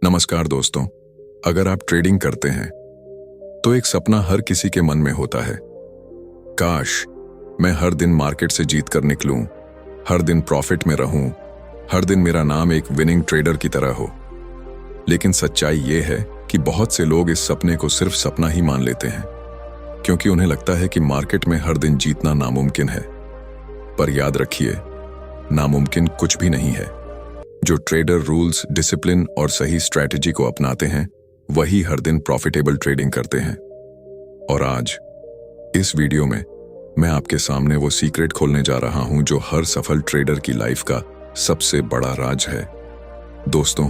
नमस्कार दोस्तों, अगर आप ट्रेडिंग करते हैं तो एक सपना हर किसी के मन में होता है। काश मैं हर दिन मार्केट से जीत कर निकलूं, हर दिन प्रॉफिट में रहूं, हर दिन मेरा नाम एक विनिंग ट्रेडर की तरह हो। लेकिन सच्चाई ये है कि बहुत से लोग इस सपने को सिर्फ सपना ही मान लेते हैं, क्योंकि उन्हें लगता है कि मार्केट में हर दिन जीतना नामुमकिन है। पर याद रखिए, नामुमकिन कुछ भी नहीं है। जो ट्रेडर रूल्स, डिसिप्लिन और सही स्ट्रैटेजी को अपनाते हैं, वही हर दिन प्रॉफिटेबल ट्रेडिंग करते हैं। और आज इस वीडियो में मैं आपके सामने वो सीक्रेट खोलने जा रहा हूं जो हर सफल ट्रेडर की लाइफ का सबसे बड़ा राज है। दोस्तों,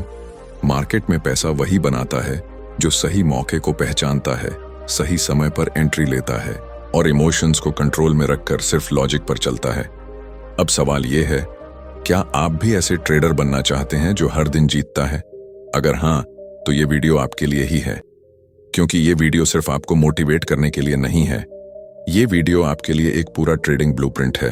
मार्केट में पैसा वही बनाता है जो सही मौके को पहचानता है, सही समय पर एंट्री लेता है और इमोशंस को कंट्रोल में रखकर सिर्फ लॉजिक पर चलता है। अब सवाल यह है, क्या आप भी ऐसे ट्रेडर बनना चाहते हैं जो हर दिन जीतता है? अगर हाँ, तो ये वीडियो आपके लिए ही है, क्योंकि ये वीडियो सिर्फ आपको मोटिवेट करने के लिए नहीं है। ये वीडियो आपके लिए एक पूरा ट्रेडिंग ब्लूप्रिंट है,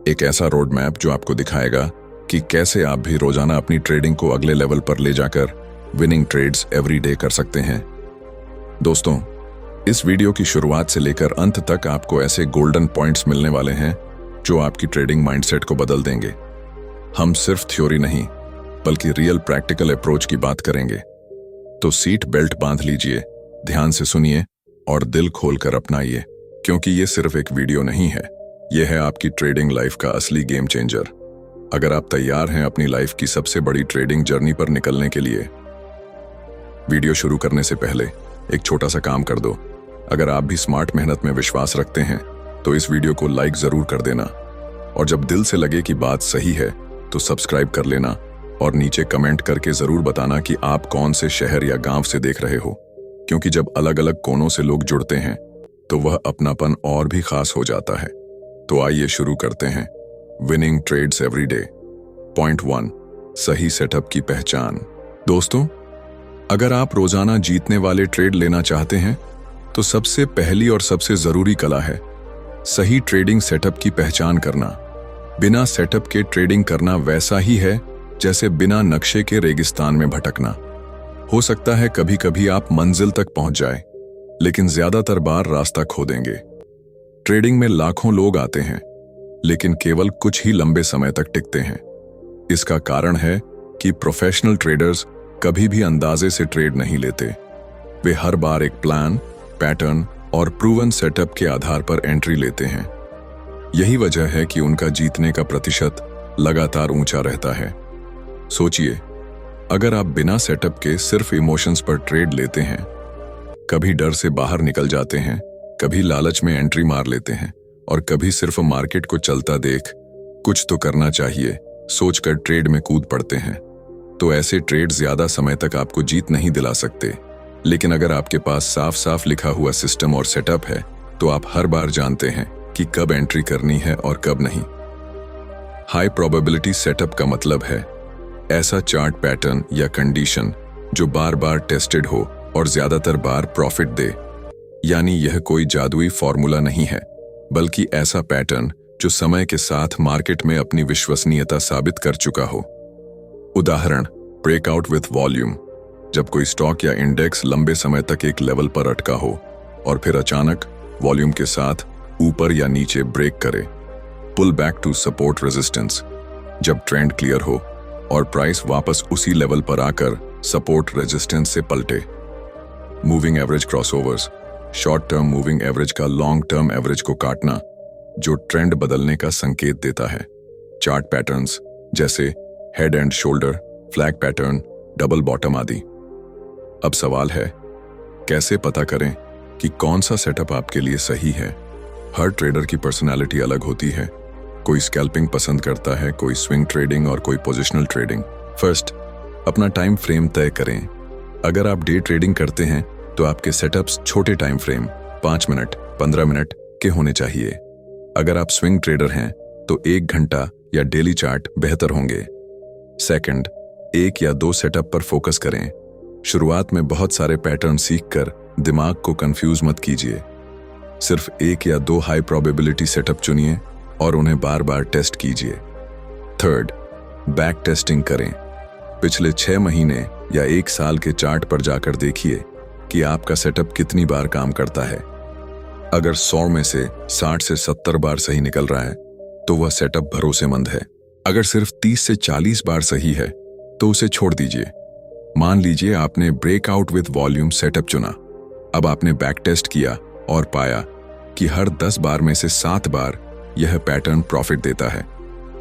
एक ऐसा रोड मैप जो आपको दिखाएगा कि कैसे आप भी रोजाना अपनी ट्रेडिंग को अगले लेवल पर ले जाकर विनिंग ट्रेड्स एवरी डे कर सकते हैं। दोस्तों, इस वीडियो की शुरुआत से लेकर अंत तक आपको ऐसे गोल्डन पॉइंट्स मिलने वाले हैं जो आपकी ट्रेडिंग माइंडसेट को बदल देंगे। हम सिर्फ थ्योरी नहीं, बल्कि रियल प्रैक्टिकल अप्रोच की बात करेंगे। तो सीट बेल्ट बांध लीजिए, ध्यान से सुनिए और दिल खोलकर अपनाइए, क्योंकि ये सिर्फ एक वीडियो नहीं है, यह है आपकी ट्रेडिंग लाइफ का असली गेम चेंजर। अगर आप तैयार हैं अपनी लाइफ की सबसे बड़ी ट्रेडिंग जर्नी पर निकलने के लिए, वीडियो शुरू करने से पहले एक छोटा सा काम कर दो। अगर आप भी स्मार्ट मेहनत में विश्वास रखते हैं तो इस वीडियो को लाइक जरूर कर देना, और जब दिल से लगे कि बात सही है तो सब्सक्राइब कर लेना और नीचे कमेंट करके जरूर बताना कि आप कौन से शहर या गांव से देख रहे हो, क्योंकि जब अलग अलग कोनों से लोग जुड़ते हैं तो वह अपनापन और भी खास हो जाता है। तो आइए शुरू करते हैं। Winning trades every day. Point 1, सही सेटअप की पहचान। दोस्तों, अगर आप रोजाना जीतने वाले ट्रेड लेना चाहते हैं तो सबसे पहली और सबसे जरूरी कला है सही ट्रेडिंग सेटअप की पहचान करना। बिना सेटअप के ट्रेडिंग करना वैसा ही है जैसे बिना नक्शे के रेगिस्तान में भटकना। हो सकता है कभी कभी आप मंजिल तक पहुंच जाए, लेकिन ज्यादातर बार रास्ता खो देंगे। ट्रेडिंग में लाखों लोग आते हैं, लेकिन केवल कुछ ही लंबे समय तक टिकते हैं। इसका कारण है कि प्रोफेशनल ट्रेडर्स कभी भी अंदाजे से ट्रेड नहीं लेते। वे हर बार एक प्लान, पैटर्न और प्रूवन सेटअप के आधार पर एंट्री लेते हैं। यही वजह है कि उनका जीतने का प्रतिशत लगातार ऊंचा रहता है। सोचिए, अगर आप बिना सेटअप के सिर्फ इमोशंस पर ट्रेड लेते हैं, कभी डर से बाहर निकल जाते हैं, कभी लालच में एंट्री मार लेते हैं और कभी सिर्फ मार्केट को चलता देख कुछ तो करना चाहिए सोचकर ट्रेड में कूद पड़ते हैं, तो ऐसे ट्रेड ज्यादा समय तक आपको जीत नहीं दिला सकते। लेकिन अगर आपके पास साफ साफ लिखा हुआ सिस्टम और सेटअप है तो आप हर बार जानते हैं कि कब एंट्री करनी है और कब नहीं। हाई प्रोबेबिलिटी सेटअप का मतलब है ऐसा चार्ट पैटर्न या कंडीशन जो बार बार टेस्टेड हो और ज्यादातर बार प्रॉफिट दे। यानी यह कोई जादुई फॉर्मूला नहीं है, बल्कि ऐसा पैटर्न जो समय के साथ मार्केट में अपनी विश्वसनीयता साबित कर चुका हो। उदाहरण, ब्रेकआउट विथ वॉल्यूम। जब कोई स्टॉक या इंडेक्स लंबे समय तक एक लेवल पर अटका हो और फिर अचानक वॉल्यूम के साथ ऊपर या नीचे ब्रेक करे। Pull back to support resistance. जब ट्रेंड क्लियर हो और प्राइस वापस उसी लेवल पर आकर सपोर्ट रेजिस्टेंस से पलटे। Moving average crossovers. Short term moving average का लॉन्ग टर्म एवरेज को काटना, जो ट्रेंड बदलने का संकेत देता है। चार्ट पैटर्न्स जैसे head and shoulder, flag pattern, double bottom आदि। अब सवाल है, कैसे पता करें कि कौन सा सेटअप आपके लिए सही है? हर ट्रेडर की पर्सनालिटी अलग होती है। कोई स्कैल्पिंग पसंद करता है, कोई स्विंग ट्रेडिंग और कोई पोजिशनल ट्रेडिंग। फर्स्ट, अपना टाइम फ्रेम तय करें। अगर आप डे ट्रेडिंग करते हैं तो आपके सेटअप्स छोटे टाइम फ्रेम 5 मिनट, 15 मिनट के होने चाहिए। अगर आप स्विंग ट्रेडर हैं तो 1 घंटा या डेली चार्ट बेहतर होंगे। सेकंड, 1 या 2 सेटअप पर फोकस करें। शुरुआत में बहुत सारे पैटर्न सीखकर दिमाग को कंफ्यूज मत कीजिए। सिर्फ 1 या 2 हाई प्रोबेबिलिटी सेटअप चुनिए और उन्हें बार बार टेस्ट कीजिए। थर्ड, बैक टेस्टिंग करें। पिछले 6 महीने या 1 साल के चार्ट पर जाकर देखिए कि आपका सेटअप कितनी बार काम करता है। अगर 100 में से 60 से 70 बार सही निकल रहा है तो वह सेटअप भरोसेमंद है। अगर सिर्फ 30 से 40 बार सही है तो उसे छोड़ दीजिए। मान लीजिए आपने ब्रेकआउट विद वॉल्यूम सेटअप चुना। अब आपने बैक टेस्ट किया और पाया कि हर 10 बार में से 7 बार यह पैटर्न प्रॉफिट देता है।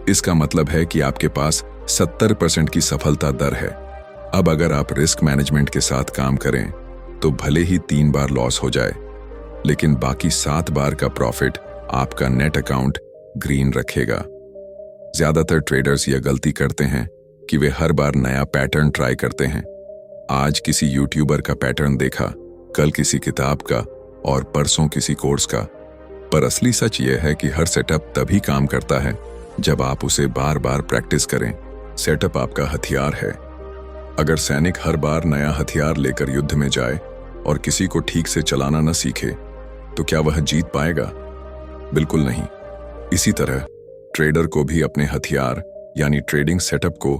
इसका मतलब है कि आपके पास 70% की सफलता दर है। अब अगर आप रिस्क मैनेजमेंट के साथ काम करें तो भले ही 3 बार लॉस हो जाए, लेकिन बाकी 7 बार का प्रॉफिट आपका नेट अकाउंट ग्रीन रखेगा। ज्यादातर ट्रेडर्स यह गलती करते हैं कि वे हर बार नया पैटर्न ट्राई करते हैं। आज किसी यूट्यूबर का पैटर्न देखा, कल किसी किताब का और परसों किसी कोर्स का। पर असली सच यह है कि हर सेटअप तभी काम करता है जब आप उसे बार बार प्रैक्टिस करें। सेटअप आपका हथियार है। अगर सैनिक हर बार नया हथियार लेकर युद्ध में जाए और किसी को ठीक से चलाना न सीखे तो क्या वह जीत पाएगा? बिल्कुल नहीं। इसी तरह ट्रेडर को भी अपने हथियार यानी ट्रेडिंग सेटअप को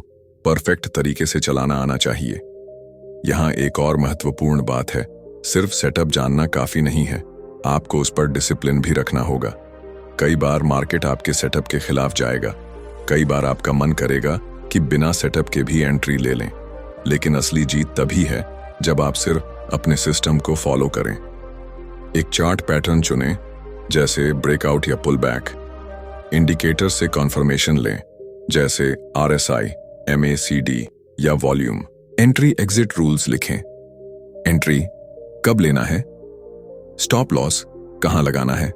परफेक्ट तरीके से चलाना आना चाहिए। यहाँ एक और महत्वपूर्ण बात है, सिर्फ सेटअप जानना काफी नहीं है, आपको उस पर डिसिप्लिन भी रखना होगा। कई बार मार्केट आपके सेटअप के खिलाफ जाएगा, कई बार आपका मन करेगा कि बिना सेटअप के भी एंट्री ले लें, लेकिन असली जीत तभी है जब आप सिर्फ अपने सिस्टम को फॉलो करें। एक चार्ट पैटर्न चुनें, जैसे ब्रेकआउट या पुल बैक। इंडिकेटर से कॉन्फर्मेशन लें, जैसे RSI, MACD या वॉल्यूम। एंट्री एग्जिट रूल्स लिखें। एंट्री कब लेना है, स्टॉप लॉस कहां लगाना है,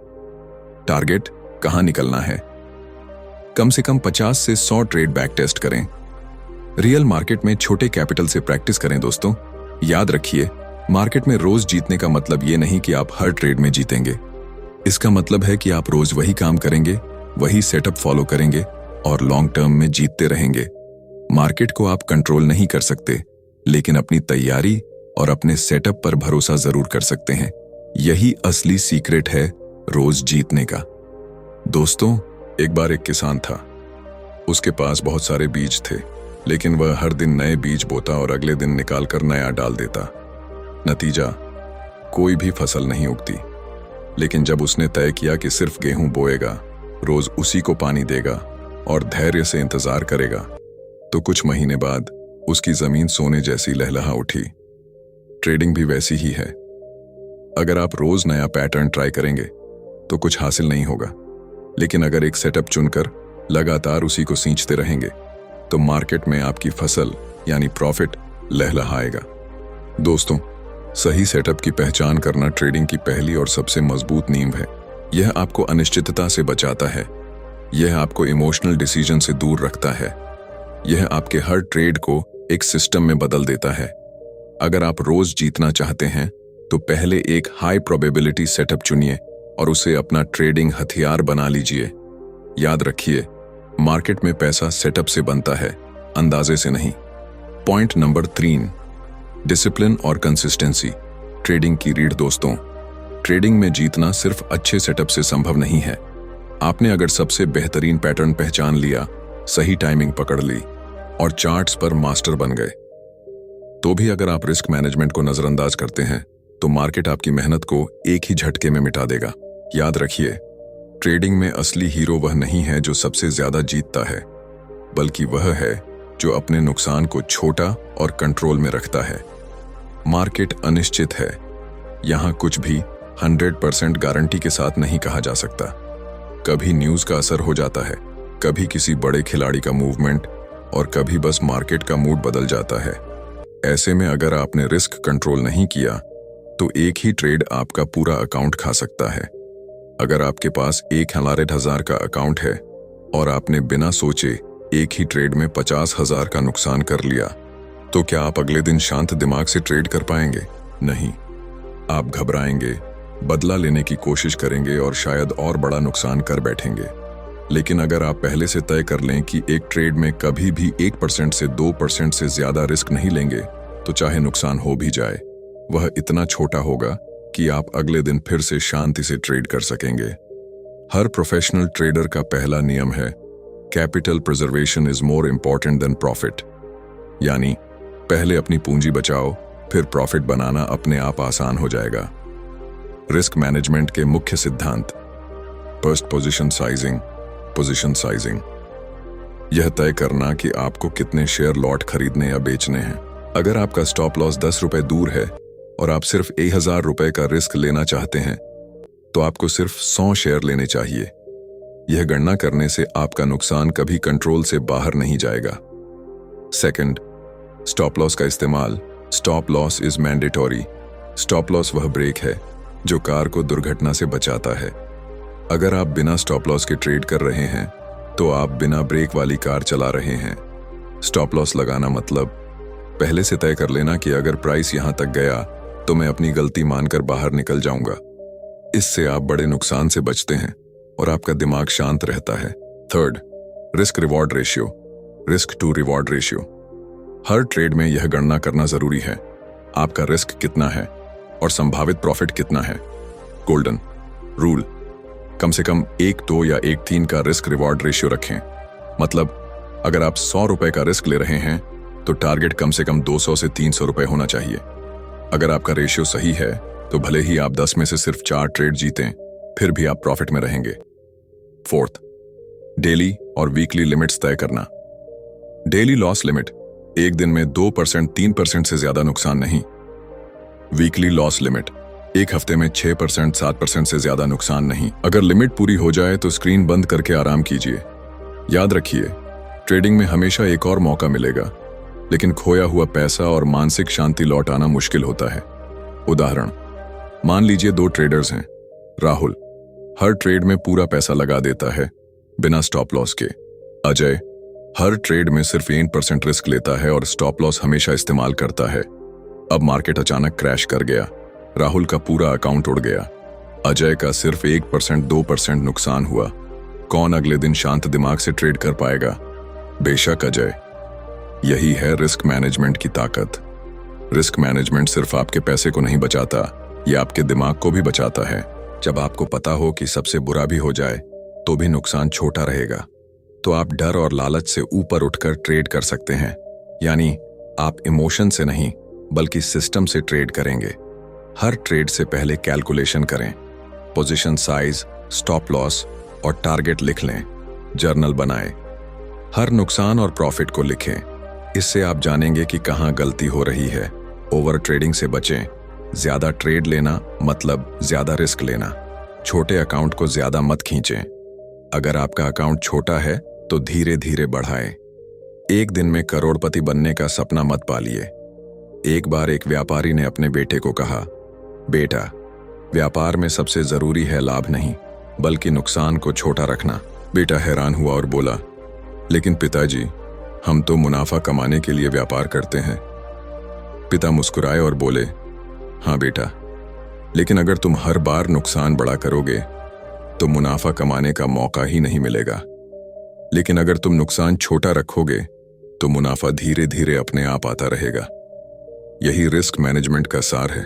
टारगेट कहां निकलना है। कम से कम 50 से 100 ट्रेड बैक टेस्ट करें। रियल मार्केट में छोटे कैपिटल से प्रैक्टिस करें दोस्तों। याद रखिए, मार्केट में रोज जीतने का मतलब ये नहीं कि आप हर ट्रेड में जीतेंगे। इसका मतलब है कि आप रोज वही काम करेंगे, वही सेटअप फॉलो करेंगे और लॉन्ग टर्म में जीतते रहेंगे। मार्केट को आप कंट्रोल नहीं कर सकते, लेकिन अपनी तैयारी और अपने सेटअप पर भरोसा जरूर कर सकते हैं। यही असली सीक्रेट है रोज जीतने का। दोस्तों, एक बार एक किसान था। उसके पास बहुत सारे बीज थे, लेकिन वह हर दिन नए बीज बोता और अगले दिन निकालकर नया डाल देता। नतीजा, कोई भी फसल नहीं उगती। लेकिन जब उसने तय किया कि सिर्फ गेहूं बोएगा, रोज उसी को पानी देगा और धैर्य से इंतजार करेगा, तो कुछ महीने बाद उसकी जमीन सोने जैसी लहलहा उठी। ट्रेडिंग भी वैसी ही है। अगर आप रोज नया पैटर्न ट्राई करेंगे तो कुछ हासिल नहीं होगा, लेकिन अगर एक सेटअप चुनकर लगातार उसी को सींचते रहेंगे तो मार्केट में आपकी फसल यानी प्रॉफिट लहलहाएगा। दोस्तों, सही सेटअप की पहचान करना ट्रेडिंग की पहली और सबसे मजबूत नींव है। यह आपको अनिश्चितता से बचाता है, यह आपको इमोशनल डिसीजन से दूर रखता है, यह आपके हर ट्रेड को एक सिस्टम में बदल देता है। अगर आप रोज जीतना चाहते हैं तो पहले एक हाई प्रोबेबिलिटी सेटअप चुनिए और उसे अपना ट्रेडिंग हथियार बना लीजिए। याद रखिए, मार्केट में पैसा सेटअप से बनता है, अंदाजे से नहीं। पॉइंट नंबर 3, डिसिप्लिन और कंसिस्टेंसी। ट्रेडिंग की रीढ़ दोस्तों, ट्रेडिंग में जीतना सिर्फ अच्छे सेटअप से संभव नहीं है। आपने अगर सबसे बेहतरीन पैटर्न पहचान लिया, सही टाइमिंग पकड़ ली और चार्ट्स पर मास्टर बन गए, तो भी अगर आप रिस्क मैनेजमेंट को नजरअंदाज करते हैं तो मार्केट आपकी मेहनत को एक ही झटके में मिटा देगा। याद रखिए, ट्रेडिंग में असली हीरो वह नहीं है जो सबसे ज्यादा जीतता है, बल्कि वह है जो अपने नुकसान को छोटा और कंट्रोल में रखता है। मार्केट अनिश्चित है, यहां कुछ भी 100% गारंटी के साथ नहीं कहा जा सकता। कभी न्यूज का असर हो जाता है, कभी किसी बड़े खिलाड़ी का मूवमेंट और कभी बस मार्केट का मूड बदल जाता है। ऐसे में अगर आपने रिस्क कंट्रोल नहीं किया तो एक ही ट्रेड आपका पूरा अकाउंट खा सकता है। अगर आपके पास 1,00,000 का अकाउंट है और आपने बिना सोचे एक ही ट्रेड में 50,000 का नुकसान कर लिया, तो क्या आप अगले दिन शांत दिमाग से ट्रेड कर पाएंगे? नहीं, आप घबराएंगे, बदला लेने की कोशिश करेंगे और शायद और बड़ा नुकसान कर बैठेंगे। लेकिन अगर आप पहले से तय कर लें कि एक ट्रेड में कभी भी 1% से 2% से ज्यादा रिस्क नहीं लेंगे, तो चाहे नुकसान हो भी जाए, वह इतना छोटा होगा कि आप अगले दिन फिर से शांति से ट्रेड कर सकेंगे। हर प्रोफेशनल ट्रेडर का पहला नियम है, capital preservation is more important than profit. यानी पहले अपनी पूंजी बचाओ, फिर प्रॉफिट बनाना अपने आप आसान हो जाएगा। रिस्क मैनेजमेंट के मुख्य सिद्धांत। First, position sizing. यह तय करना कि आपको कितने शेयर लॉट खरीदने या बेचने हैं। अगर आपका स्टॉप लॉस 10 रुपए दूर है और आप सिर्फ 1000 रुपए का रिस्क लेना चाहते हैं, तो आपको सिर्फ 100 शेयर लेने चाहिए। यह गणना करने से आपका नुकसान कभी कंट्रोल से बाहर नहीं जाएगा। सेकंड, स्टॉप लॉस का इस्तेमाल। Stop loss is mandatory. Stop loss वह ब्रेक है जो कार को दुर्घटना से बचाता है। अगर आप बिना स्टॉप लॉस के ट्रेड कर रहे हैं, तो आप बिना ब्रेक वाली कार चला रहे हैं। स्टॉप लॉस लगाना मतलब पहले से तय कर लेना कि अगर प्राइस यहां तक गया तो मैं अपनी गलती मानकर बाहर निकल जाऊंगा। इससे आप बड़े नुकसान से बचते हैं और आपका दिमाग शांत रहता है। Third, risk reward ratio. Risk to reward ratio. हर ट्रेड में यह गणना करना जरूरी है, आपका रिस्क कितना है और संभावित प्रॉफिट कितना है। गोल्डन रूल, कम से कम 1:2 या 1:3 का रिस्क रिवॉर्ड रेशियो रखें। मतलब अगर आप 100 रुपए का रिस्क ले रहे हैं तो टारगेट कम से कम 200 से 300 रुपए होना चाहिए। अगर आपका रेशियो सही है तो भले ही आप 10 में से सिर्फ 4 ट्रेड जीतें, फिर भी आप प्रॉफिट में रहेंगे। फोर्थ, डेली और वीकली लिमिट्स तय करना। डेली लॉस लिमिट, एक दिन में 2% 3% से ज्यादा नुकसान नहीं। वीकली लॉस लिमिट, एक हफ्ते में 6% 7% से ज्यादा नुकसान नहीं। अगर लिमिट पूरी हो जाए तो स्क्रीन बंद करके आराम कीजिए। याद रखिए, ट्रेडिंग में हमेशा एक और मौका मिलेगा, लेकिन खोया हुआ पैसा और मानसिक शांति लौटाना मुश्किल होता है। उदाहरण, मान लीजिए 2 ट्रेडर्स हैं। राहुल हर ट्रेड में पूरा पैसा लगा देता है बिना स्टॉप लॉस के। अजय हर ट्रेड में सिर्फ 1% रिस्क लेता है और स्टॉप लॉस हमेशा इस्तेमाल करता है। अब मार्केट अचानक क्रैश कर गया, राहुल का पूरा अकाउंट उड़ गया। अजय का सिर्फ 1% 2% नुकसान हुआ। कौन अगले दिन शांत दिमाग से ट्रेड कर पाएगा? बेशक अजय। यही है रिस्क मैनेजमेंट की ताकत। रिस्क मैनेजमेंट सिर्फ आपके पैसे को नहीं बचाता, यह आपके दिमाग को भी बचाता है। जब आपको पता हो कि सबसे बुरा भी हो जाए तो भी नुकसान छोटा रहेगा, तो आप डर और लालच से ऊपर उठकर ट्रेड कर सकते हैं। यानी आप इमोशन से नहीं बल्कि सिस्टम से ट्रेड करेंगे। हर ट्रेड से पहले कैलकुलेशन करें, पोजीशन साइज, स्टॉप लॉस और टारगेट लिख लें। जर्नल बनाएं, हर नुकसान और प्रॉफिट को लिखें। इससे आप जानेंगे कि कहां गलती हो रही है। ओवर ट्रेडिंग से बचें। ज्यादा ट्रेड लेना मतलब ज्यादा रिस्क लेना। छोटे अकाउंट को ज्यादा मत खींचें। अगर आपका अकाउंट छोटा है तो धीरे धीरे बढ़ाएं। एक दिन में करोड़पति बनने का सपना मत पालिए। एक बार एक व्यापारी ने अपने बेटे को कहा, बेटा, व्यापार में सबसे जरूरी है लाभ नहीं बल्कि नुकसान को छोटा रखना। बेटा हैरान हुआ और बोला, लेकिन पिताजी, हम तो मुनाफा कमाने के लिए व्यापार करते हैं। पिता मुस्कुराए और बोले, हाँ बेटा, लेकिन अगर तुम हर बार नुकसान बड़ा करोगे तो मुनाफा कमाने का मौका ही नहीं मिलेगा। लेकिन अगर तुम नुकसान छोटा रखोगे तो मुनाफा धीरे धीरे अपने आप आता रहेगा। यही रिस्क मैनेजमेंट का सार है।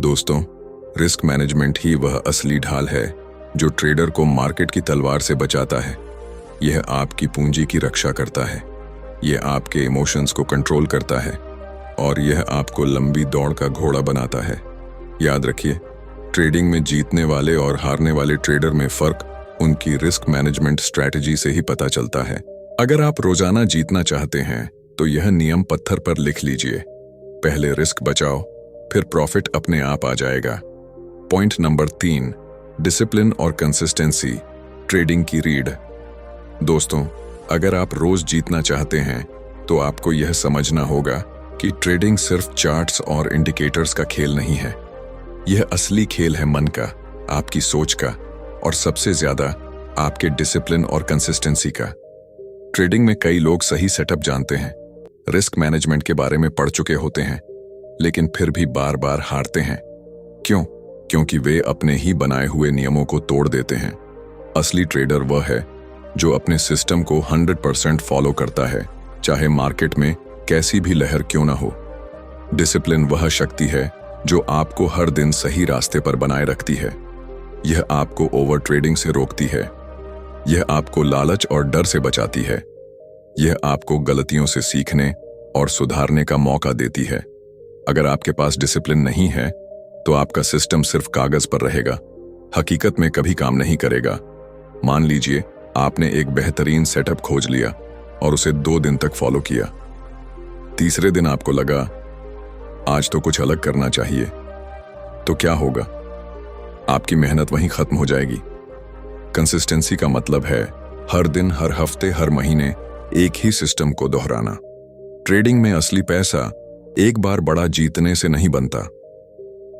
दोस्तों, रिस्क मैनेजमेंट ही वह असली ढाल है जो ट्रेडर को मार्केट की तलवार से बचाता है। यह आपकी पूंजी की रक्षा करता है, यह आपके इमोशंस को कंट्रोल करता है और यह आपको लंबी दौड़ का घोड़ा बनाता है। याद रखिए, ट्रेडिंग में जीतने वाले और हारने वाले ट्रेडर में फर्क उनकी रिस्क मैनेजमेंट स्ट्रैटेजी से ही पता चलता है। अगर आप रोजाना जीतना चाहते हैं तो यह नियम पत्थर पर लिख लीजिए। पहले रिस्क बचाओ, फिर प्रॉफिट अपने आप आ जाएगा। पॉइंट नंबर 3, डिसिप्लिन और कंसिस्टेंसी, ट्रेडिंग की रीढ़। दोस्तों, अगर आप रोज जीतना चाहते हैं तो आपको यह समझना होगा कि ट्रेडिंग सिर्फ चार्ट्स और इंडिकेटर्स का खेल नहीं है। यह असली खेल है मन का, आपकी सोच का और सबसे ज्यादा आपके डिसिप्लिन और कंसिस्टेंसी का। ट्रेडिंग में कई लोग सही सेटअप जानते हैं, रिस्क मैनेजमेंट के बारे में पढ़ चुके होते हैं, लेकिन फिर भी बार बार हारते हैं। क्यों? क्योंकि वे अपने ही बनाए हुए नियमों को तोड़ देते हैं। असली ट्रेडर वह है जो अपने सिस्टम को 100% फॉलो करता है, चाहे मार्केट में कैसी भी लहर क्यों ना हो। डिसिप्लिन वह शक्ति है जो आपको हर दिन सही रास्ते पर बनाए रखती है। यह आपको ओवर ट्रेडिंग से रोकती है, यह आपको लालच और डर से बचाती है, यह आपको गलतियों से सीखने और सुधारने का मौका देती है। अगर आपके पास डिसिप्लिन नहीं है तो आपका सिस्टम सिर्फ कागज पर रहेगा, हकीकत में कभी काम नहीं करेगा। मान लीजिए आपने एक बेहतरीन सेटअप खोज लिया और उसे 2 दिन तक फॉलो किया। तीसरे दिन आपको लगा आज तो कुछ अलग करना चाहिए, तो क्या होगा? आपकी मेहनत वहीं खत्म हो जाएगी। कंसिस्टेंसी का मतलब है हर दिन, हर हफ्ते, हर महीने एक ही सिस्टम को दोहराना। ट्रेडिंग में असली पैसा एक बार बड़ा जीतने से नहीं बनता।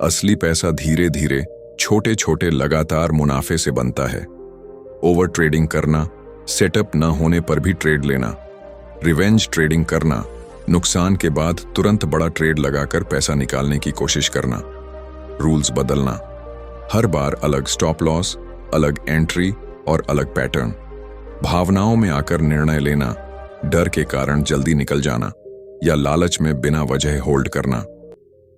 असली पैसा धीरे धीरे, छोटे छोटे लगातार मुनाफे से बनता है। ओवर ट्रेडिंग करना, सेटअप न होने पर भी ट्रेड लेना, रिवेंज ट्रेडिंग करना, नुकसान के बाद तुरंत बड़ा ट्रेड लगाकर पैसा निकालने की कोशिश करना, रूल्स बदलना, हर बार अलग स्टॉप लॉस, अलग एंट्री और अलग पैटर्न, भावनाओं में आकर निर्णय लेना, डर के कारण जल्दी निकल जाना या लालच में बिना वजह होल्ड करना,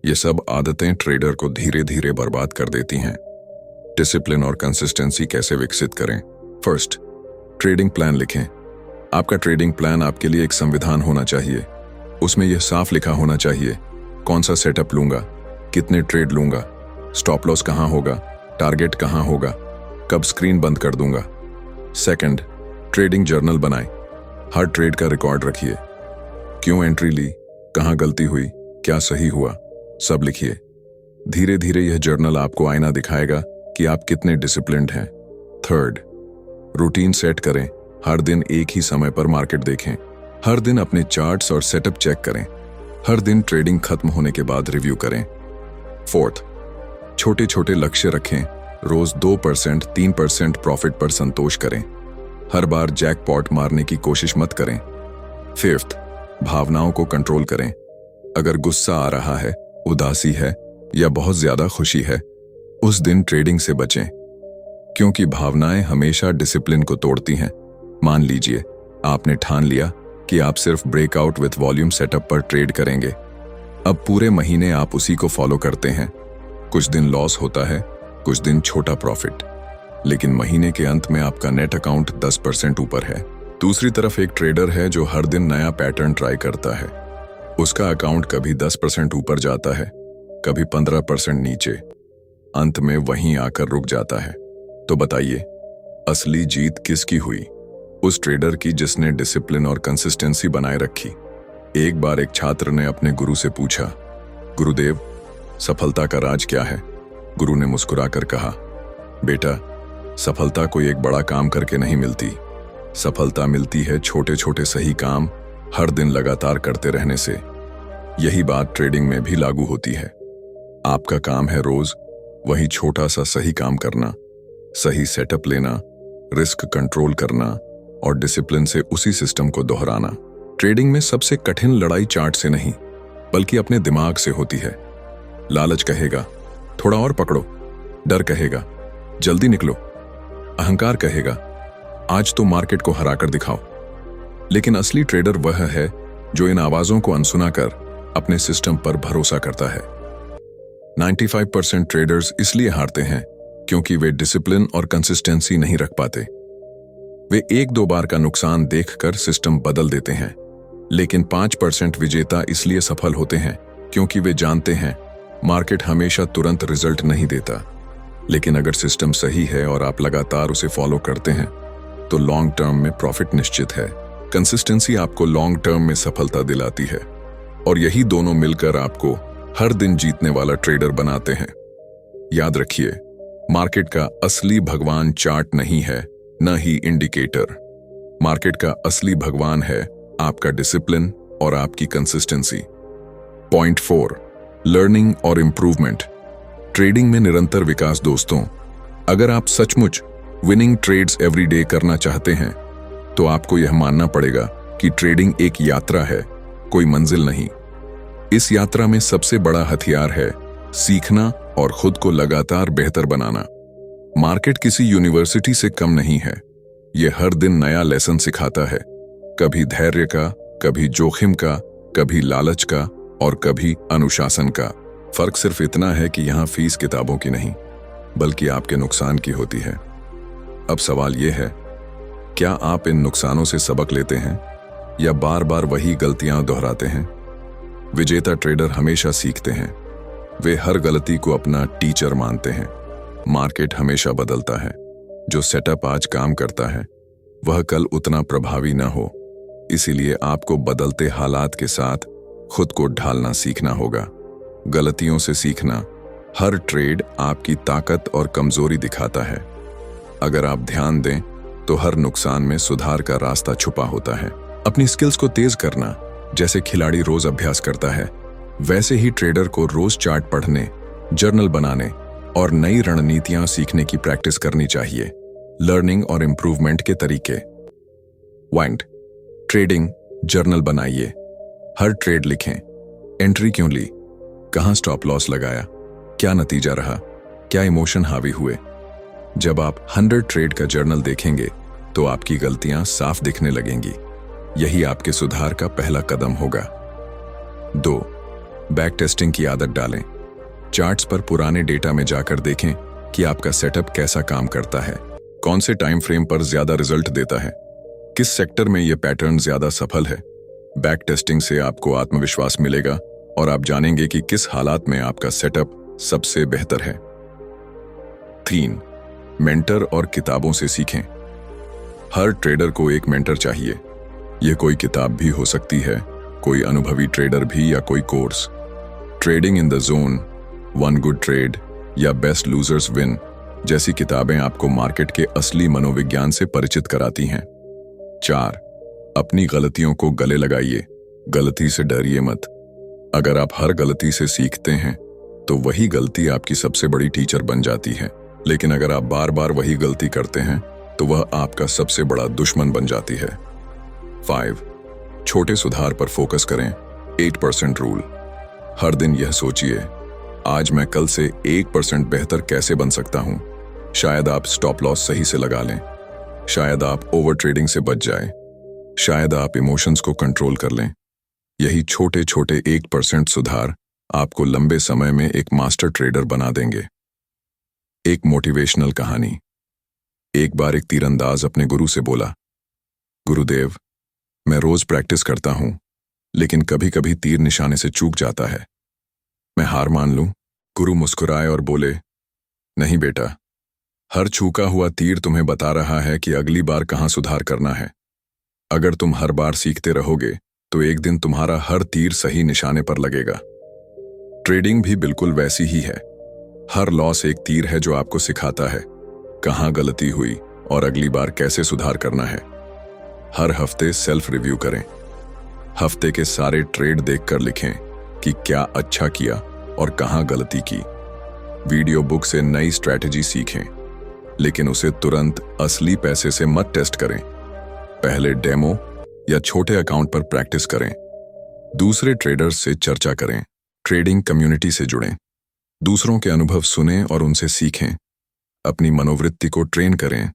ये सब आदतें ट्रेडर को धीरे धीरे बर्बाद कर देती हैं। डिसिप्लिन और कंसिस्टेंसी कैसे विकसित करें? फर्स्ट, ट्रेडिंग प्लान लिखें। आपका ट्रेडिंग प्लान आपके लिए एक संविधान होना चाहिए। उसमें यह साफ लिखा होना चाहिए कौन सा सेटअप लूंगा, कितने ट्रेड लूंगा, स्टॉप लॉस कहां होगा, टारगेट कहां होगा, कब स्क्रीन बंद कर दूंगा। सेकंड, ट्रेडिंग जर्नल बनाएं। हर ट्रेड का रिकॉर्ड रखिए। क्यों एंट्री ली, कहां गलती हुई, क्या सही हुआ, सब लिखिए। धीरे धीरे यह जर्नल आपको आईना दिखाएगा कि आप कितने डिसिप्लिन्ड हैं। थर्ड, रूटीन सेट करें। हर दिन एक ही समय पर मार्केट देखें। हर दिन अपने चार्ट्स और सेटअप चेक करें। हर दिन ट्रेडिंग खत्म होने के बाद रिव्यू करें। फोर्थ, छोटे छोटे लक्ष्य रखें। रोज 2%, 3% प्रॉफिट पर संतोष करें। हर बार जैकपॉट मारने की कोशिश मत करें। फिफ्थ, भावनाओं को कंट्रोल करें। अगर गुस्सा आ रहा है, उदासी है या बहुत ज्यादा खुशी है, उस दिन ट्रेडिंग से बचें, क्योंकि भावनाएं हमेशा डिसिप्लिन को तोड़ती हैं। मान लीजिए आपने ठान लिया कि आप सिर्फ ब्रेकआउट विथ वॉल्यूम सेटअप पर ट्रेड करेंगे। अब पूरे महीने आप उसी को फॉलो करते हैं। कुछ दिन लॉस होता है, कुछ दिन छोटा प्रॉफिट, लेकिन महीने के अंत में आपका नेट अकाउंट 10% ऊपर है। दूसरी तरफ एक ट्रेडर है जो हर दिन नया पैटर्न ट्राई करता है। उसका अकाउंट कभी 10% ऊपर जाता है, कभी 15% नीचे, अंत में वहीं आकर रुक जाता है। तो बताइए, असली जीत किसकी हुई? उस ट्रेडर की जिसने डिसिप्लिन और कंसिस्टेंसी बनाए रखी। एक बार एक छात्र ने अपने गुरु से पूछा, गुरुदेव, सफलता का राज क्या है? गुरु ने मुस्कुराकर कहा, बेटा, सफलता कोई एक बड़ा काम करके नहीं मिलती। सफलता मिलती है छोटे छोटे सही काम हर दिन लगातार करते रहने से। यही बात ट्रेडिंग में भी लागू होती है। आपका काम है रोज वही छोटा सा सही काम करना, सही सेटअप लेना, रिस्क कंट्रोल करना और डिसिप्लिन से उसी सिस्टम को दोहराना। ट्रेडिंग में सबसे कठिन लड़ाई चार्ट से नहीं, बल्कि अपने दिमाग से होती है। लालच कहेगा थोड़ा और पकड़ो, डर कहेगा जल्दी निकलो, अहंकार कहेगा आज तो मार्केट को हराकर दिखाओ। लेकिन असली ट्रेडर वह है जो इन आवाजों को अनसुना कर अपने सिस्टम पर भरोसा करता है। 95% ट्रेडर्स इसलिए हारते हैं क्योंकि वे डिसिप्लिन और कंसिस्टेंसी नहीं रख पाते। वे 1-2 बार का नुकसान देखकर सिस्टम बदल देते हैं, लेकिन 5% विजेता इसलिए सफल होते हैं क्योंकि वे जानते हैं मार्केट हमेशा तुरंत रिजल्ट नहीं देता। लेकिन अगर सिस्टम सही है और आप लगातार उसे फॉलो करते हैं तो लॉन्ग टर्म में प्रॉफिट निश्चित है। कंसिस्टेंसी आपको लॉन्ग टर्म में सफलता दिलाती है और यही दोनों मिलकर आपको हर दिन जीतने वाला ट्रेडर बनाते हैं। याद रखिए, मार्केट का असली भगवान चार्ट नहीं है, न ही इंडिकेटर। मार्केट का असली भगवान है आपका डिसिप्लिन और आपकी कंसिस्टेंसी। पॉइंट 4, लर्निंग और इंप्रूवमेंट। ट्रेडिंग में निरंतर विकास। दोस्तों, अगर आप सचमुच विनिंग ट्रेड्स एवरी डे करना चाहते हैं तो आपको यह मानना पड़ेगा कि ट्रेडिंग एक यात्रा है, कोई मंजिल नहीं। इस यात्रा में सबसे बड़ा हथियार है सीखना और खुद को लगातार बेहतर बनाना। मार्केट किसी यूनिवर्सिटी से कम नहीं है। यह हर दिन नया लेसन सिखाता है, कभी धैर्य का, कभी जोखिम का, कभी लालच का और कभी अनुशासन का। फर्क सिर्फ इतना है कि यहाँ फीस किताबों की नहीं, बल्कि आपके नुकसान की होती है। अब सवाल यह है, क्या आप इन नुकसानों से सबक लेते हैं या बार बार वही गलतियां दोहराते हैं? विजेता ट्रेडर हमेशा सीखते हैं। वे हर गलती को अपना टीचर मानते हैं। मार्केट हमेशा बदलता है। जो सेटअप आज काम करता है वह कल उतना प्रभावी न हो, इसीलिए आपको बदलते हालात के साथ खुद को ढालना सीखना होगा। गलतियों से सीखना। हर ट्रेड आपकी ताकत और कमजोरी दिखाता है। अगर आप ध्यान दें तो हर नुकसान में सुधार का रास्ता छुपा होता है। अपनी स्किल्स को तेज करना। जैसे खिलाड़ी रोज अभ्यास करता है, वैसे ही ट्रेडर को रोज चार्ट पढ़ने, जर्नल बनाने और नई रणनीतियां सीखने की प्रैक्टिस करनी चाहिए। लर्निंग और इंप्रूवमेंट के तरीके। वाइंड ट्रेडिंग जर्नल बनाइए। हर ट्रेड लिखें। एंट्री क्यों ली, कहां स्टॉप लॉस लगाया, क्या नतीजा रहा, क्या इमोशन हावी हुए। जब आप 100 ट्रेड का जर्नल देखेंगे तो आपकी गलतियां साफ दिखने लगेंगी। यही आपके सुधार का पहला कदम होगा। 2. बैक टेस्टिंग की आदत डालें। चार्ट्स पर पुराने डेटा में जाकर देखें कि आपका सेटअप कैसा काम करता है, कौन से टाइम फ्रेम पर ज्यादा रिजल्ट देता है, किस सेक्टर में यह पैटर्न ज्यादा सफल है। बैक टेस्टिंग से आपको आत्मविश्वास मिलेगा और आप जानेंगे कि किस हालात में आपका सेटअप सबसे बेहतर है। 3. मेंटर और किताबों से सीखें। हर ट्रेडर को एक मेंटर चाहिए। यह कोई किताब भी हो सकती है, कोई अनुभवी ट्रेडर भी, या कोई course. Trading in the zone, one good trade या बेस्ट लूजर्स विन जैसी किताबें आपको मार्केट के असली मनोविज्ञान से परिचित कराती हैं। 4. अपनी गलतियों को गले लगाइए। गलती से डरिए मत। अगर आप हर गलती से सीखते हैं तो वही गलती आपकी सबसे बड़ी टीचर बन जाती है, लेकिन अगर आप बार बार वही गलती करते हैं तो वह आपका सबसे बड़ा दुश्मन बन जाती है। 5. छोटे सुधार पर फोकस करें। 8% रूल। हर दिन यह सोचिए, आज मैं कल से 1% बेहतर कैसे बन सकता हूं। शायद आप स्टॉप लॉस सही से लगा लें, शायद आप ओवर ट्रेडिंग से बच जाएं, शायद आप इमोशंस को कंट्रोल कर लें। यही छोटे छोटे 1% सुधार आपको लंबे समय में एक मास्टर ट्रेडर बना देंगे। एक मोटिवेशनल कहानी। एक बार एक तीरंदाज अपने गुरु से बोला, गुरुदेव, मैं रोज प्रैक्टिस करता हूं, लेकिन कभी कभी तीर निशाने से चूक जाता है। मैं हार मान लूं? गुरु मुस्कुराए और बोले, नहीं बेटा, हर चूका हुआ तीर तुम्हें बता रहा है कि अगली बार कहां सुधार करना है। अगर तुम हर बार सीखते रहोगे तो एक दिन तुम्हारा हर तीर सही निशाने पर लगेगा। ट्रेडिंग भी बिल्कुल वैसी ही है। हर लॉस एक तीर है जो आपको सिखाता है कहां गलती हुई और अगली बार कैसे सुधार करना है। हर हफ्ते सेल्फ रिव्यू करें। हफ्ते के सारे ट्रेड देखकर लिखें कि क्या अच्छा किया और कहां गलती की। वीडियो बुक से नई स्ट्रैटेजी सीखें, लेकिन उसे तुरंत असली पैसे से मत टेस्ट करें। पहले डेमो या छोटे अकाउंट पर प्रैक्टिस करें। दूसरे ट्रेडर्स से चर्चा करें। ट्रेडिंग कम्युनिटी से जुड़ें। दूसरों के अनुभव सुनें और उनसे सीखें। अपनी मनोवृत्ति को ट्रेन करें।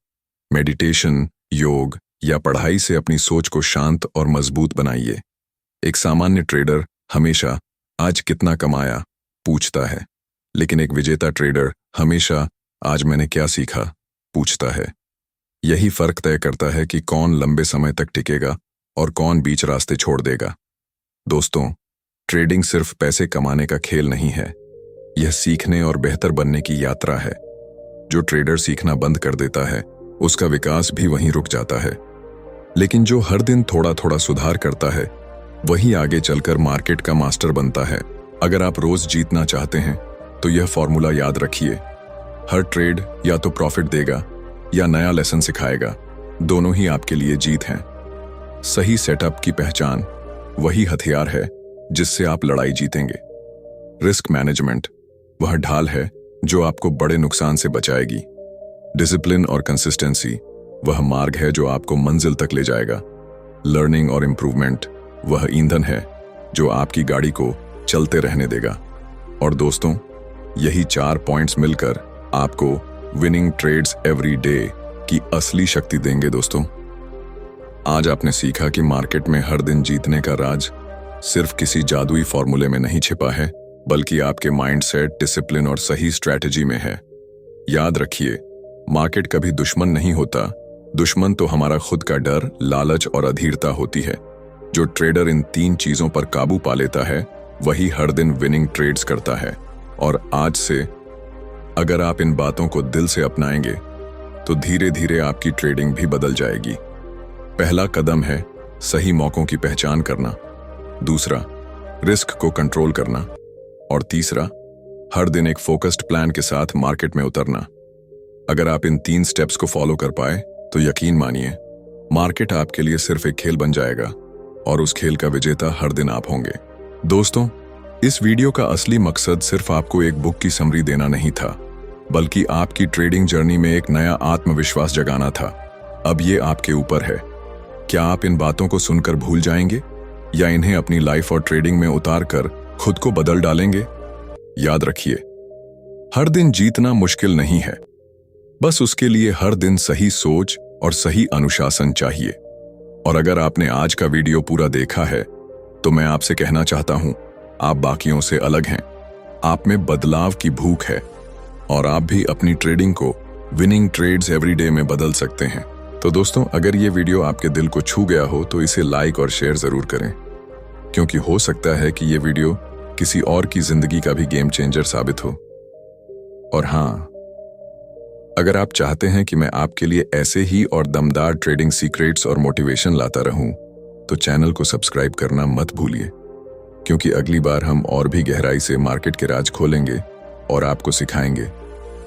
मेडिटेशन, योग या पढ़ाई से अपनी सोच को शांत और मजबूत बनाइए। एक सामान्य ट्रेडर हमेशा आज कितना कमाया पूछता है, लेकिन एक विजेता ट्रेडर हमेशा आज मैंने क्या सीखा पूछता है। यही फर्क तय करता है कि कौन लंबे समय तक टिकेगा और कौन बीच रास्ते छोड़ देगा। दोस्तों, ट्रेडिंग सिर्फ पैसे कमाने का खेल नहीं है, यह सीखने और बेहतर बनने की यात्रा है। जो ट्रेडर सीखना बंद कर देता है उसका विकास भी वहीं रुक जाता है, लेकिन जो हर दिन थोड़ा थोड़ा सुधार करता है वही आगे चलकर मार्केट का मास्टर बनता है। अगर आप रोज जीतना चाहते हैं तो यह फॉर्मूला याद रखिए, हर ट्रेड या तो प्रॉफिट देगा या नया लेसन सिखाएगा, दोनों ही आपके लिए जीत हैं। सही सेटअप की पहचान वही हथियार है जिससे आप लड़ाई जीतेंगे। रिस्क मैनेजमेंट वह ढाल है जो आपको बड़े नुकसान से बचाएगी। डिसिप्लिन और कंसिस्टेंसी वह मार्ग है जो आपको मंजिल तक ले जाएगा। लर्निंग और इंप्रूवमेंट वह ईंधन है जो आपकी गाड़ी को चलते रहने देगा। और दोस्तों, यही 4 पॉइंट्स मिलकर आपको विनिंग ट्रेड्स एवरी डे की असली शक्ति देंगे। दोस्तों, आज आपने सीखा कि मार्केट में हर दिन जीतने का राज सिर्फ किसी जादुई फॉर्मूले में नहीं छिपा है, बल्कि आपके माइंडसेट, डिसिप्लिन और सही स्ट्रैटेजी में है। याद रखिए, मार्केट कभी दुश्मन नहीं होता, दुश्मन तो हमारा खुद का डर, लालच और अधीरता होती है। जो ट्रेडर इन 3 चीजों पर काबू पा लेता है वही हर दिन विनिंग ट्रेड्स करता है। और आज से अगर आप इन बातों को दिल से अपनाएंगे तो धीरे धीरे आपकी ट्रेडिंग भी बदल जाएगी। पहला कदम है सही मौकों की पहचान करना, दूसरा रिस्क को कंट्रोल करना और तीसरा हर दिन एक फोकस्ड प्लान के साथ मार्केट में उतरना। अगर आप इन 3 स्टेप्स को फॉलो कर पाए तो यकीन मानिए मार्केट आपके लिए सिर्फ एक खेल बन जाएगा और उस खेल का विजेता हर दिन आप होंगे। दोस्तों, इस वीडियो का असली मकसद सिर्फ आपको एक बुक की समरी देना नहीं था, बल्कि आपकी ट्रेडिंग जर्नी में एक नया आत्मविश्वास जगाना था। अब ये आपके ऊपर है। क्या आप इन बातों को सुनकर भूल जाएंगे या इन्हें अपनी लाइफ और ट्रेडिंग में उतार कर खुद को बदल डालेंगे? याद रखिए, हर दिन जीतना मुश्किल नहीं है, बस उसके लिए हर दिन सही सोच और सही अनुशासन चाहिए। और अगर आपने आज का वीडियो पूरा देखा है तो मैं आपसे कहना चाहता हूं, आप बाकियों से अलग हैं। आप में बदलाव की भूख है और आप भी अपनी ट्रेडिंग को विनिंग ट्रेड्स एवरीडे में बदल सकते हैं। तो दोस्तों, अगर ये वीडियो आपके दिल को छू गया हो तो इसे लाइक और शेयर जरूर करें, क्योंकि हो सकता है कि ये वीडियो किसी और की जिंदगी का भी गेम चेंजर साबित हो। और हाँ, अगर आप चाहते हैं कि मैं आपके लिए ऐसे ही और दमदार ट्रेडिंग सीक्रेट्स और मोटिवेशन लाता रहूं, तो चैनल को सब्सक्राइब करना मत भूलिए, क्योंकि अगली बार हम और भी गहराई से मार्केट के राज खोलेंगे और आपको सिखाएंगे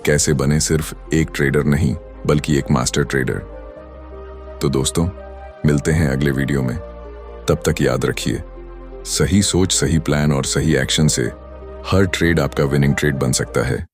कैसे बने सिर्फ एक ट्रेडर नहीं बल्कि एक मास्टर ट्रेडर। तो दोस्तों, मिलते हैं अगले वीडियो में। तब तक याद रखिए, सही सोच, सही प्लान और सही एक्शन से हर ट्रेड आपका विनिंग ट्रेड बन सकता है।